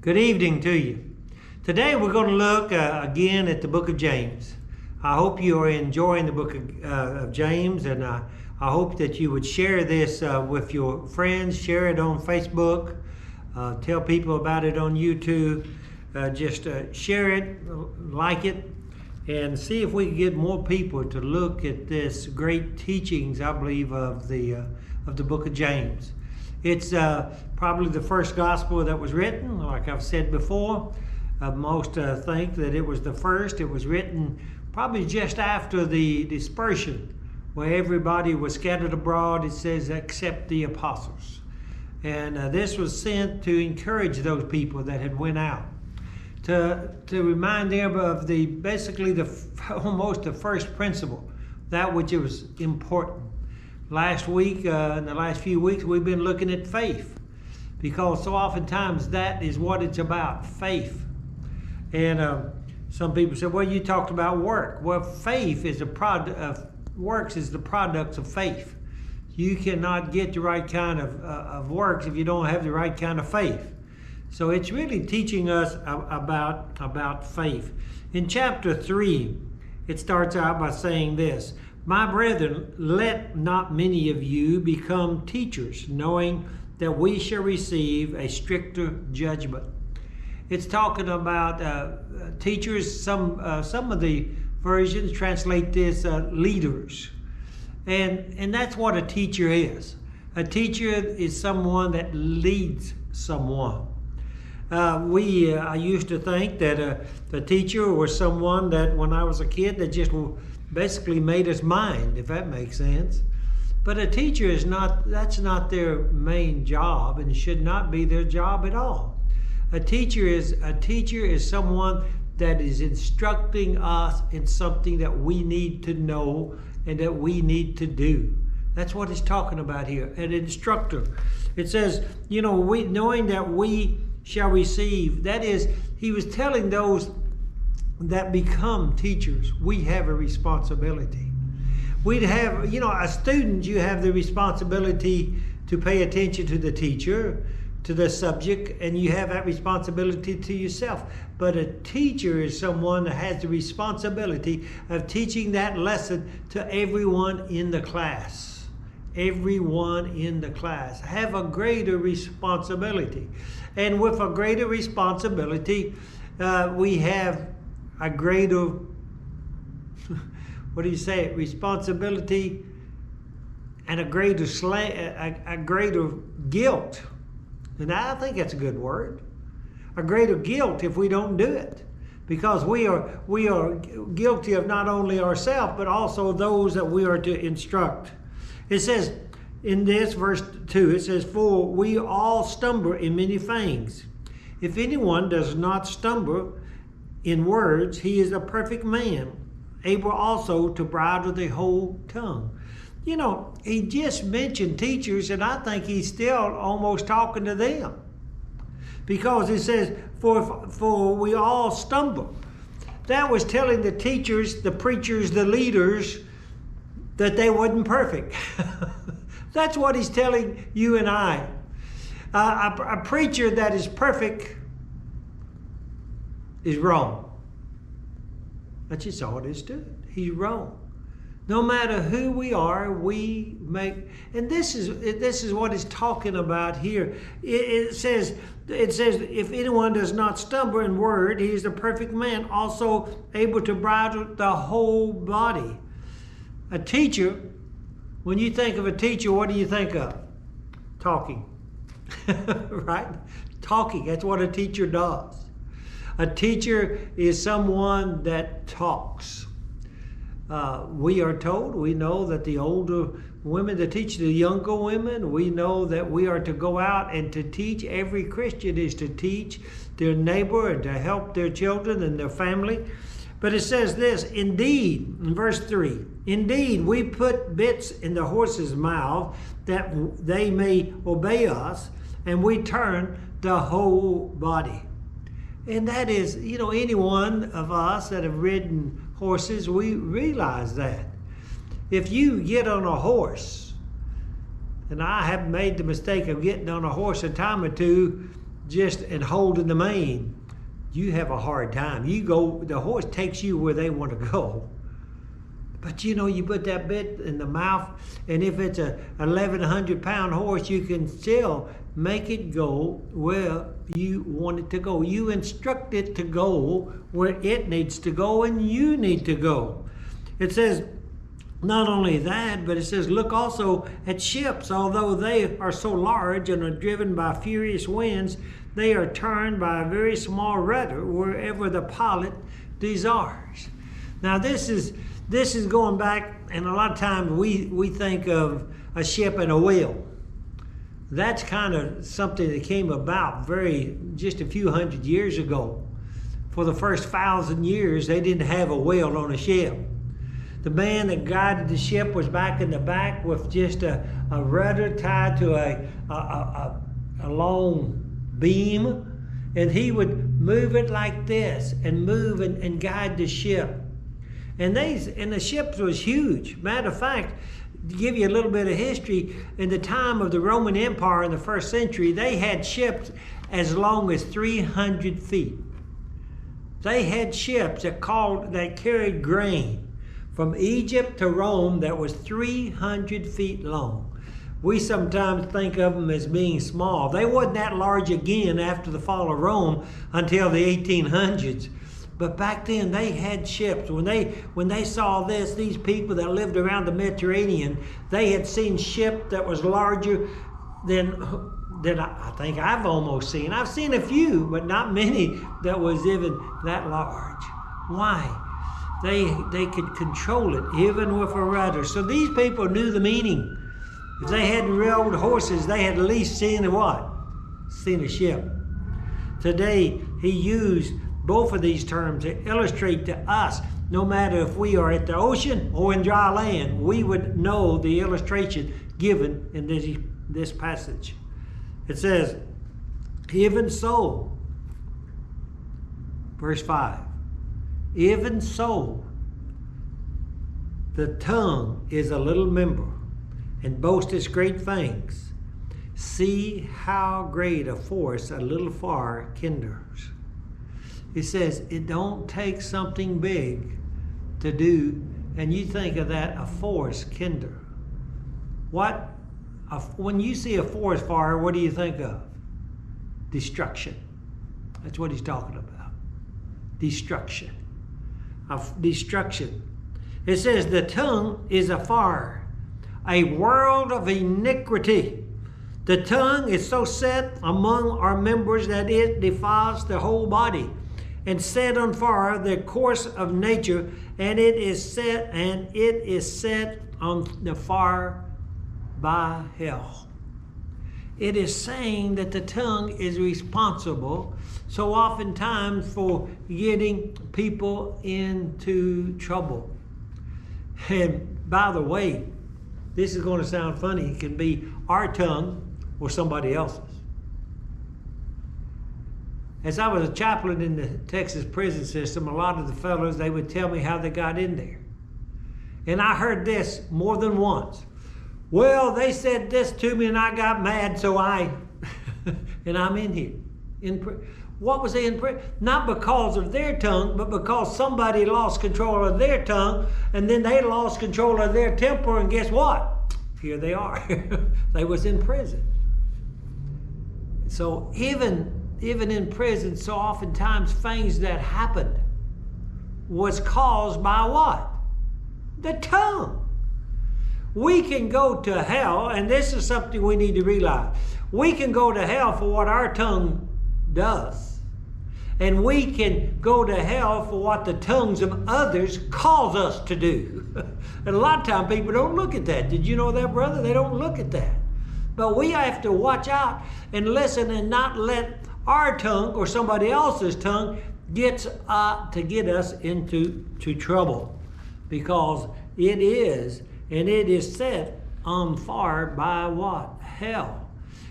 Good evening to you. Today we're going to look again at the book of James. I hope you are enjoying the book of James, and I hope that you would share this with your friends, share it on Facebook, tell people about it on YouTube, just share it, like it, and see if we can get more people to look at this great teachings, I believe, of the book of James. It's probably the first gospel that was written, like I've said before. Most think that it was the first. It was written probably just after the dispersion, where everybody was scattered abroad, it says, except the apostles. And this was sent to encourage those people that had went out, to remind them of almost the first principle, that which was important. Last week, in the last few weeks, we've been looking at faith, because so oftentimes that is what it's about, faith. And some people say, well, you talked about work. Well, faith is a product of works is the products of faith. You cannot get the right kind of works if you don't have the right kind of faith. So it's really teaching us about faith. In chapter 3, it starts out by saying this: "My brethren, let not many of you become teachers, knowing that we shall receive a stricter judgment." It's talking about teachers. Some of the versions translate this leaders. And that's what a teacher is. A teacher is someone that leads someone. I used to think that the teacher was someone that, when I was a kid, that just basically made us mind, if that makes sense. But a teacher that's not their main job, and should not be their job at all. A teacher is someone that is instructing us in something that we need to know and that we need to do. That's what it's talking about here, an instructor. It says, knowing that we shall receive. That is, he was telling those that become teachers, we have a responsibility. We'd have, a student, you have the responsibility to pay attention to the teacher, to the subject, and you have that responsibility to yourself. But a teacher is someone that has the responsibility of teaching that lesson to everyone in the class. Everyone in the class have a greater responsibility. And with a greater responsibility, we have a greater, responsibility, and a greater guilt. And I think that's a good word. A greater guilt if we don't do it, because we are guilty of not only ourselves but also those that we are to instruct. It says in this verse 2, it says, "For we all stumble in many things. If anyone does not stumble in words, he is a perfect man, able also to bridle the whole tongue." He just mentioned teachers, and I think he's still almost talking to them. Because it says, for we all stumble. That was telling the teachers, the preachers, the leaders, that they wasn't perfect. That's what he's telling you and I. A preacher that is perfect is wrong. That's just all it is to it. He's wrong. No matter who we are, we make, and this is what it's talking about here. It says, if anyone does not stumble in word, he is a perfect man, also able to bridle the whole body. A teacher, when you think of a teacher, what do you think of? Talking, right? Talking, that's what a teacher does. A teacher is someone that talks. We are told, we know that the older women that teach the younger women, we know that we are to go out and to teach. Every Christian is to teach their neighbor and to help their children and their family. But it says this, indeed, in verse 3, "Indeed, we put bits in the horse's mouth that they may obey us, and we turn the whole body." And that is, any one of us that have ridden horses, we realize that. If you get on a horse, and I have made the mistake of getting on a horse a time or two just and holding the mane, you have a hard time. The horse takes you where they want to go. But you know, you put that bit in the mouth, and if it's a 1,100-pound horse, you can still make it go where you want it to go. You instruct it to go where it needs to go and you need to go. It says, not only that, but it says, look also at ships. Although they are so large and are driven by furious winds, they are turned by a very small rudder wherever the pilot desires. Now this is going back, and a lot of times we think of a ship and a wheel. That's kind of something that came about just a few hundred years ago. For the first 1,000 years, they didn't have a wheel on a ship. The man that guided the ship was back in the back with just a rudder tied to a long beam, and he would move it like this and move and guide the ship. And the ship was huge. Matter of fact, to give you a little bit of history, in the time of the Roman Empire in the 1st century, they had ships as long as 300 feet. They had ships that carried grain from Egypt to Rome that was 300 feet long. We sometimes think of them as being small. They wasn't that large again after the fall of Rome until the 1800s. But back then they had ships. When they saw these people that lived around the Mediterranean, they had seen ship that was larger than I think I've almost seen. I've seen a few, but not many that was even that large. Why? They could control it even with a rudder. So these people knew the meaning. If they hadn't rode horses, they had at least seen a what? Seen a ship. Today, he used both of these terms to illustrate to us, no matter if we are at the ocean or in dry land, we would know the illustration given in this passage. It says, even so, verse 5, even so, the tongue is a little member and boasteth great things. See how great a force a little fire kindles. It says it don't take something big to do, and you think of that, a forest kindle. When you see a forest fire, what do you think of? Destruction. That's what he's talking about. Destruction. Destruction. It says the tongue is a fire, a world of iniquity. The tongue is so set among our members that it defiles the whole body, and set on fire the course of nature, and it is set on the fire by hell. It is saying that the tongue is responsible so oftentimes for getting people into trouble. And by the way, this is going to sound funny. It can be our tongue or somebody else's. As I was a chaplain in the Texas prison system, a lot of the fellows, they would tell me how they got in there. And I heard this more than once. Well, they said this to me and I got mad, so and I'm in here. What was they in prison? Not because of their tongue, but because somebody lost control of their tongue, and then they lost control of their temper, and guess what? Here they are. They was in prison. So even in prison, so oftentimes things that happened was caused by what? The tongue. We can go to hell, and this is something we need to realize. We can go to hell for what our tongue does. And we can go to hell for what the tongues of others cause us to do. And a lot of times people don't look at that. Did you know that, brother? They don't look at that. But we have to watch out and listen and not let our tongue or somebody else's tongue get us into trouble. Because it is set on fire by what? Hell.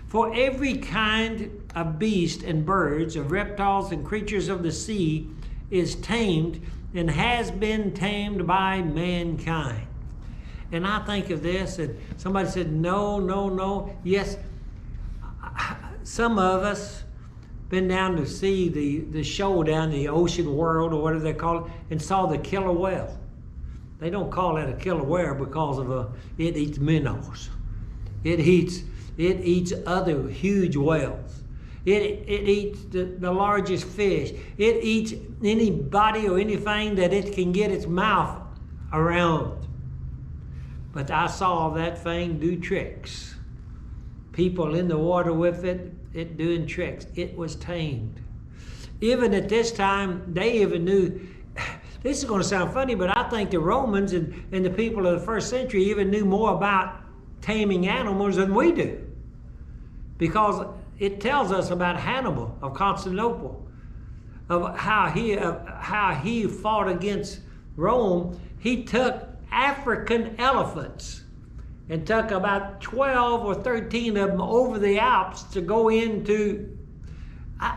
For every kind of beast and birds, of reptiles and creatures of the sea is tamed and has been tamed by mankind. And I think of this, and somebody said, no. Yes, some of us, been down to see the show down in the ocean world, or whatever they call it, and saw the killer whale? They don't call that a killer whale because of it eats minnows. It eats other huge whales. It eats the largest fish. It eats anybody or anything that it can get its mouth around. But I saw that thing do tricks. People in the water with it doing tricks. It was tamed. Even at this time, they even knew, this is going to sound funny, but I think the Romans and the people of the first century even knew more about taming animals than we do. Because it tells us about Hannibal of Constantinople, of how he fought against Rome. He took African elephants and took about 12 or 13 of them over the Alps to go into,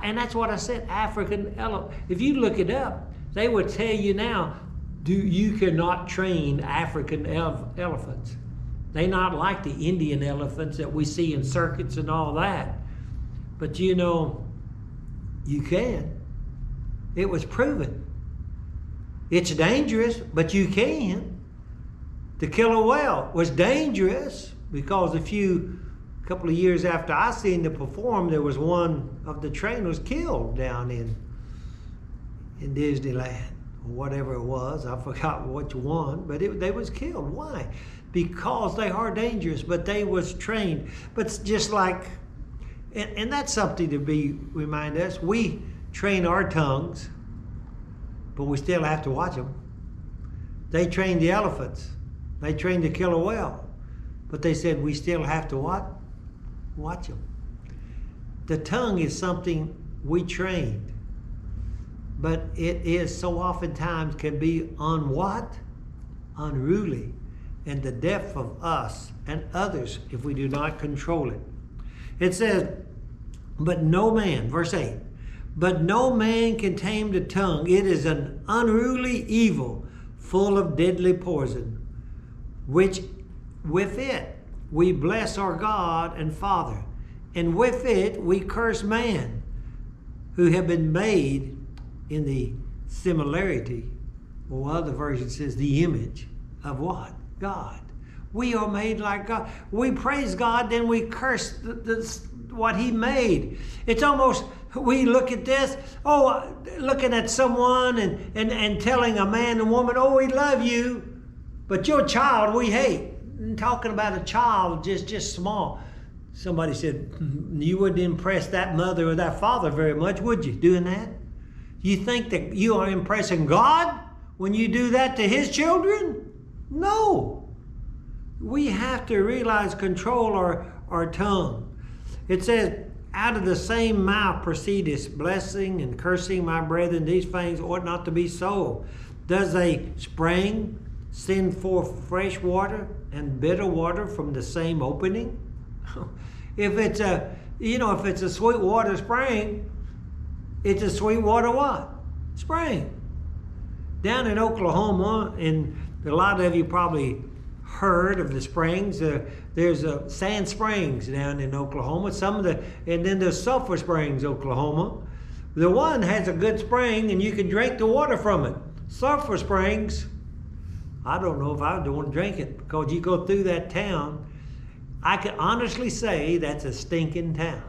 and that's what I said, African elephant. If you look it up, they would tell you now, you cannot train African elephants. They're not like the Indian elephants that we see in circuits and all that. But you know, you can. It was proven. It's dangerous, but you can. The killer whale was dangerous because a couple of years after I seen them perform, there was one of the trainers killed down in Disneyland, or whatever it was. I forgot which one, but they was killed. Why? Because they are dangerous, but they was trained. But just like, and that's something to remind us. We train our tongues, but we still have to watch them. They trained the elephants. They trained the killer whale, but they said we still have to what? Watch them. The tongue is something we trained, but it is so oftentimes can be unruly, and the death of us and others if we do not control it. It says, but no man, verse 8, but no man can tame the tongue. It is an unruly evil, full of deadly poison, which with it we bless our God and Father, and with it we curse man, who have been made in the similarity, or other version says the image of what? God. We are made like God. We praise God, then we curse what He made. It's almost, we look at this, looking at someone and telling a man and woman, oh, we love you, but your child we hate. I'm talking about a child just small. Somebody said, you wouldn't impress that mother or that father very much, would you, doing that? You think that you are impressing God when you do that to His children? No. We have to realize, control our tongue. It says, out of the same mouth proceedeth blessing and cursing, my brethren. These things ought not to be so. Does a spring send forth fresh water and bitter water from the same opening? If it's a sweet water spring, it's a sweet water what? Spring. Down in Oklahoma, and a lot of you probably heard of the springs. There's Sand Springs down in Oklahoma. And then there's Sulphur Springs, Oklahoma. The one has a good spring, and you can drink the water from it. Sulphur Springs, I don't know if I would want to drink it, because you go through that town, I can honestly say that's a stinking town.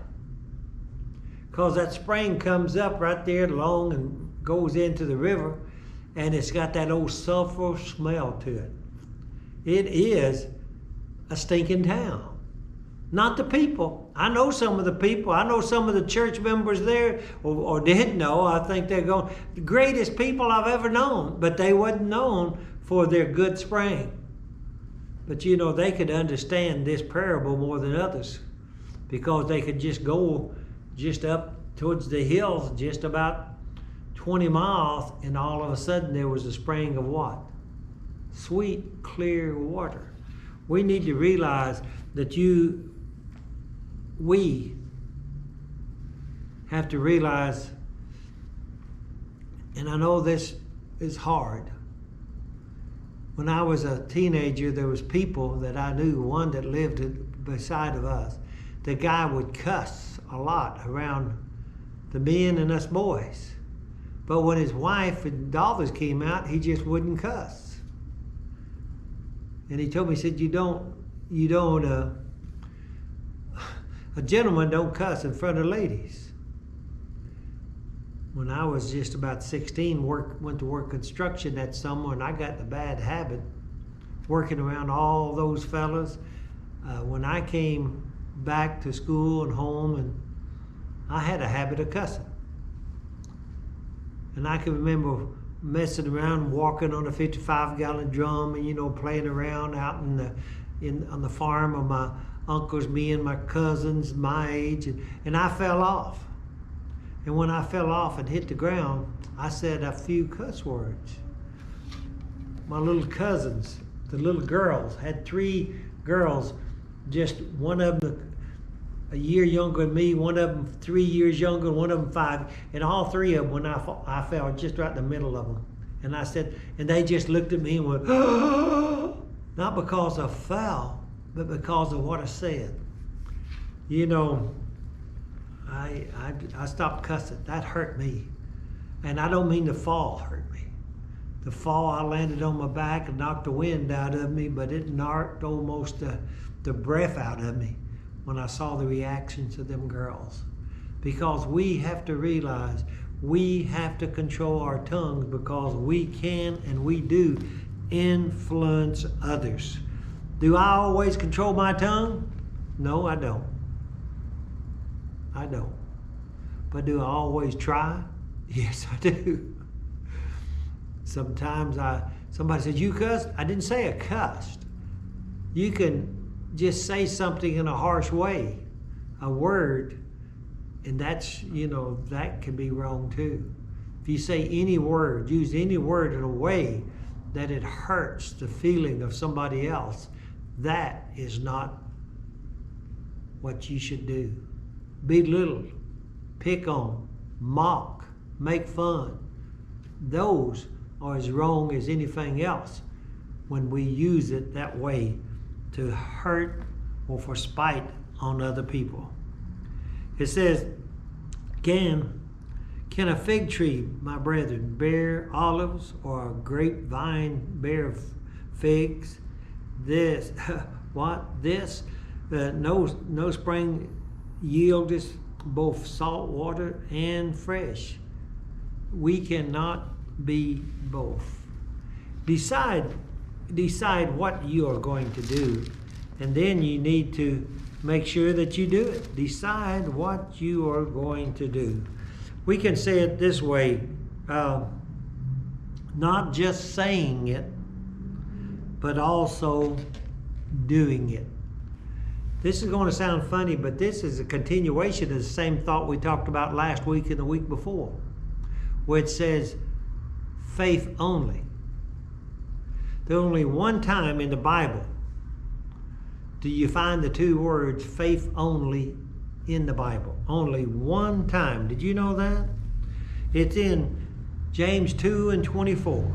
Because that spring comes up right there along and goes into the river, and it's got that old sulfur smell to it. It is a stinking town. Not the people. I know some of the people. I know some of the church members there, or did know. I think they're going, the greatest people I've ever known, but they wasn't known for their good spring. But you know, they could understand this parable more than others, because they could just go just up towards the hills, just about 20 miles, and all of a sudden there was a spring of what? Sweet, clear water. We need to realize that we have to realize, and I know this is hard. When I was a teenager, there was people that I knew, one that lived beside of us. The guy would cuss a lot around the men and us boys. But when his wife and daughters came out, he just wouldn't cuss. And he told me, he said, a gentleman don't cuss in front of ladies. When I was just about 16, went to work construction that summer, and I got the bad habit working around all those fellas. When I came back to school and home, and I had a habit of cussing. And I can remember messing around, walking on a 55-gallon drum, and playing around out on the farm of my uncles, me and my cousins my age, and I fell off. And when I fell off and hit the ground, I said a few cuss words. My little cousins, the little girls, had 3 girls, just one of them a year younger than me, one of them 3 years younger, one of them 5, and all 3 of them, when I fell just right in the middle of them. And I said, and they just looked at me and went, not because I fell, but because of what I said. I stopped cussing. That hurt me. And I don't mean the fall hurt me. The fall, I landed on my back and knocked the wind out of me, but it knocked almost the breath out of me when I saw the reactions of them girls. Because we have to realize we have to control our tongues, because we can and we do influence others. Do I always control my tongue? No, I don't. I don't. But do I always try? Yes, I do. Sometimes somebody says, you cussed? I didn't say I cussed. You can just say something in a harsh way, a word, and that's, that can be wrong too. If you say any word, use any word in a way that it hurts the feeling of somebody else, that is not what you should do. Belittle, pick on, mock, make fun. Those are as wrong as anything else when we use it that way to hurt or for spite on other people. It says, can a fig tree, my brethren, bear olives, or a grapevine bear figs? This, no spring yieldeth both salt water and fresh. We cannot be both. Decide what you are going to do, and then you need to make sure that you do it. Decide what you are going to do. We can say it this way, not just saying it, but also doing it. This is going to sound funny, but this is a continuation of the same thought we talked about last week and the week before, where it says faith only. There's only one time in the Bible do you find the 2 words faith only in the Bible. Only one time. Did you know that? It's in James 2:24.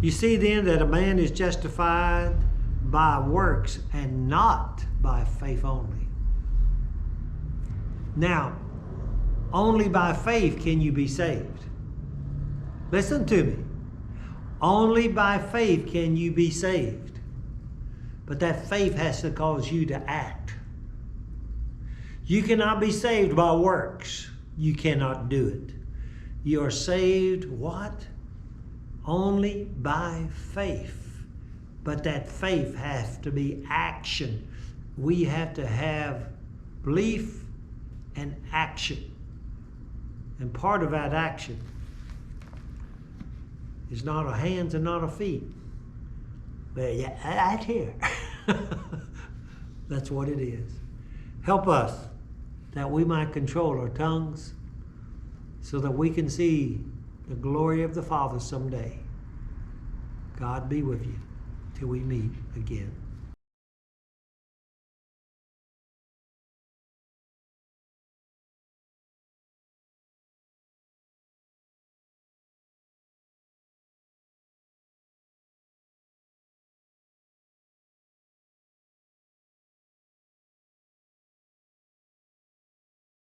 You see then that a man is justified by works and not by faith only. Now, only by faith can you be saved. Listen to me. Only by faith can you be saved. But that faith has to cause you to act. You cannot be saved by works. You cannot do it. You are saved, what? Only by faith. But that faith has to be action. We have to have belief and action. And part of that action is not our hands and not our feet. But yeah, right here. That's what it is. Help us that we might control our tongues so that we can see the glory of the Father someday. God be with you till we meet again.